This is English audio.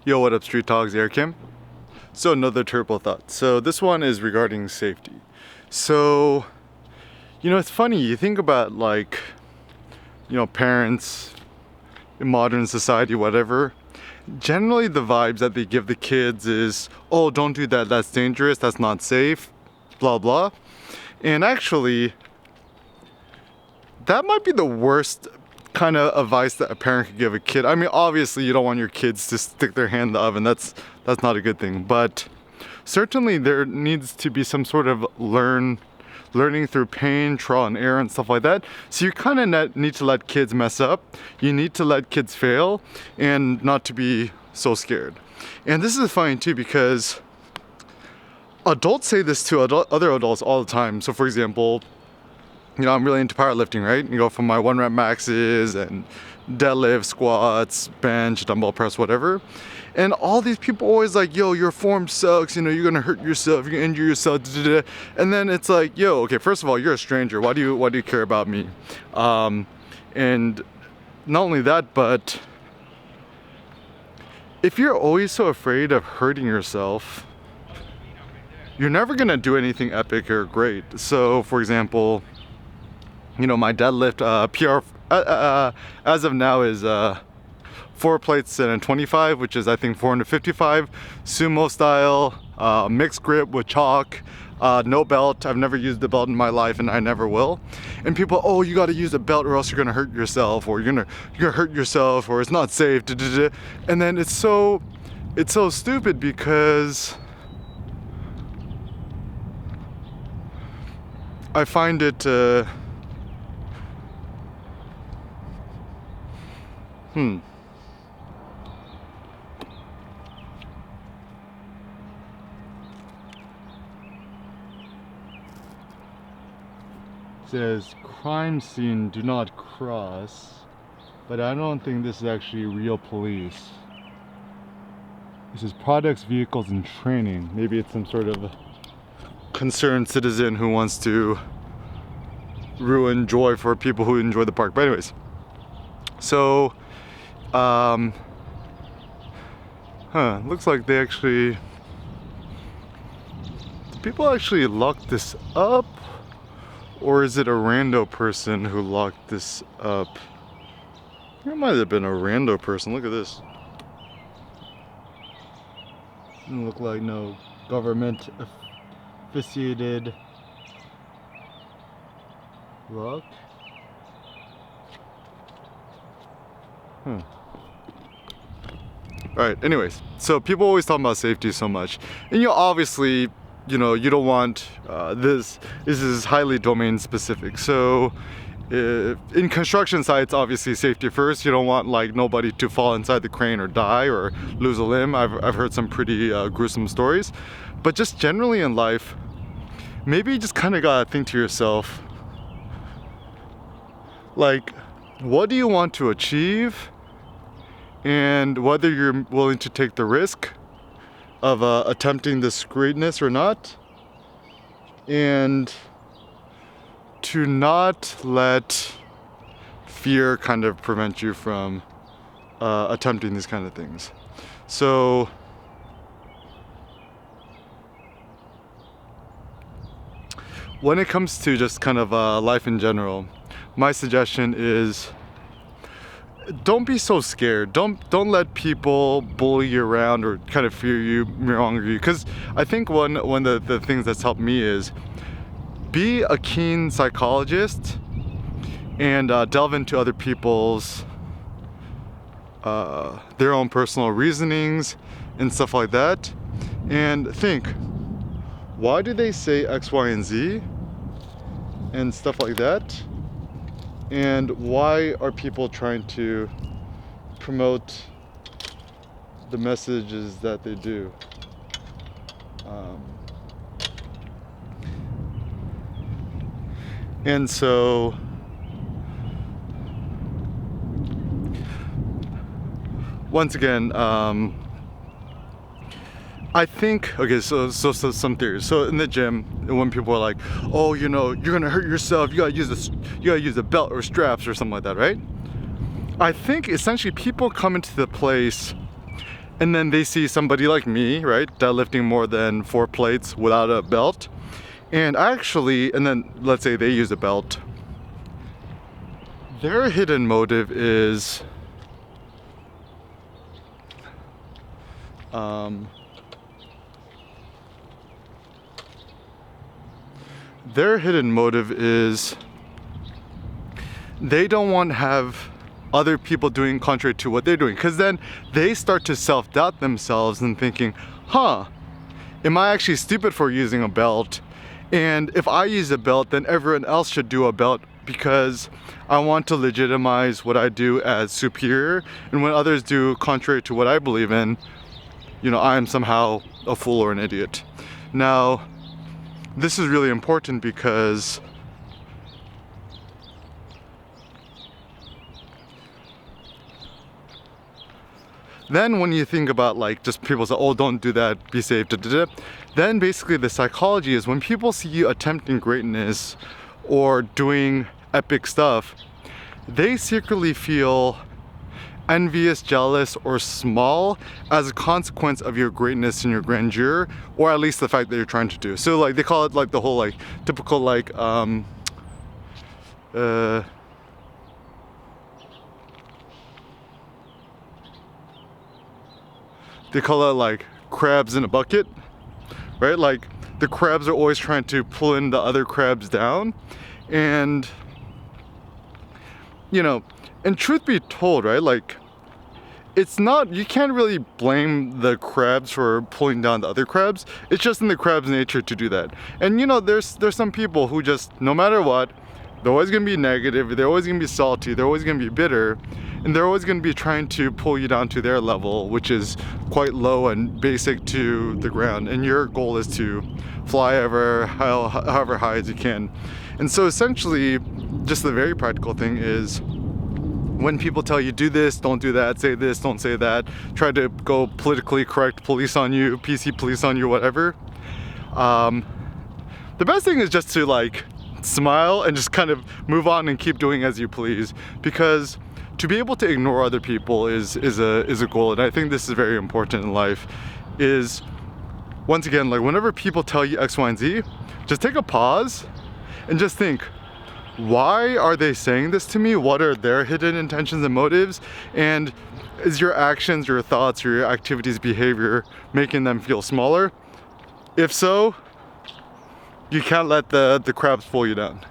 Yo, what up, Street Talks, Air Kim? So another turbo thought. So this one is regarding safety. So, it's funny, you think about like, parents in modern society, whatever. Generally the vibes that they give the kids is, oh, don't do that, that's dangerous, that's not safe, blah, blah. And actually, that might be the worst kind of advice that a parent could give a kid. I mean, obviously you don't want your kids to stick their hand in the oven. That's not a good thing. But certainly there needs to be some sort of learning through pain, trial and error and stuff like that. So you kind of need to let kids mess up. You need to let kids fail and not to be so scared. And this is funny too because adults say this to other adults all the time. So for example, I'm really into powerlifting, right? You go from my 1 rep maxes and deadlift, squats, bench, dumbbell press, whatever. And all these people always like, yo, your form sucks, you're gonna hurt yourself, you're gonna injure yourself, and then it's like, yo, okay, first of all, you're a stranger. Why do you care about me? And not only that, but if you're always so afraid of hurting yourself, you're never gonna do anything epic or great. So, for example, my deadlift PR as of now is 4 plates and a 25, which is I think 455, sumo style, mixed grip with chalk, no belt. I've never used a belt in my life and I never will. And people, oh, you got to use a belt or else you're gonna hurt yourself, or you're gonna hurt yourself, or it's not safe. And then it's so stupid because I find it. Says crime scene do not cross, but I don't think this is actually real police. This is products, vehicles, and training. Maybe it's some sort of concerned citizen who wants to ruin joy for people who enjoy the park. But anyways, so looks like they actually, do people actually lock this up, or is it a rando person who locked this up? It might have been a rando person. Look at this. Doesn't look like no government officiated lock. Alright, anyways, so people always talk about safety so much, and obviously, you don't want this is highly domain specific. So in construction sites, obviously safety first. You don't want like nobody to fall inside the crane or die or lose a limb. I've heard some pretty gruesome stories. But just generally in life, maybe you just kind of gotta think to yourself, like, what do you want to achieve, and whether you're willing to take the risk of attempting this greatness or not, and to not let fear kind of prevent you from attempting these kind of things. So when it comes to just kind of life in general, my suggestion is, don't be so scared. Don't let people bully you around or kind of fear you, wrong you. Because I think one of the things that's helped me is be a keen psychologist and delve into other people's their own personal reasonings and stuff like that, and think, why do they say X, Y, and Z and stuff like that? And why are people trying to promote the messages that they do? And so once again, I think, okay, so some theories. So in the gym, when people are like, oh, you're gonna hurt yourself, you gotta use a belt or straps or something like that, right? I think essentially people come into the place and then they see somebody like me, right, deadlifting more than 4 plates without a belt, and then let's say they use a belt. Their hidden motive is they don't want to have other people doing contrary to what they're doing, because then they start to self-doubt themselves and thinking, am I actually stupid for using a belt? And if I use a belt, then everyone else should do a belt, because I want to legitimize what I do as superior, and when others do contrary to what I believe in, I am somehow a fool or an idiot. Now, this is really important, because then when you think about like just people say, oh, don't do that, be safe, then basically the psychology is when people see you attempting greatness or doing epic stuff, they secretly feel envious, jealous, or small as a consequence of your greatness and your grandeur, or at least the fact that you're trying to do. So like they call it like the whole like typical like they call it like crabs in a bucket, right? Like the crabs are always trying to pull in the other crabs down, and and truth be told, right, like it's not, you can't really blame the crabs for pulling down the other crabs. It's just in the crab's nature to do that. And there's some people who just, no matter what, they're always gonna be negative, they're always gonna be salty, they're always gonna be bitter, and they're always gonna be trying to pull you down to their level, which is quite low and basic to the ground. And your goal is to fly however high as you can. And so essentially, just the very practical thing is, when people tell you do this, don't do that, say this, don't say that, try to go politically correct, police on you, PC police on you, whatever, the best thing is just to like smile and just kind of move on and keep doing as you please, because to be able to ignore other people is a goal. And I think this is very important in life, is once again, like whenever people tell you X, Y, and Z, just take a pause and just think, why are they saying this to me? What are their hidden intentions and motives? And is your actions, your thoughts, your activities, behavior making them feel smaller? If so, you can't let the crabs pull you down.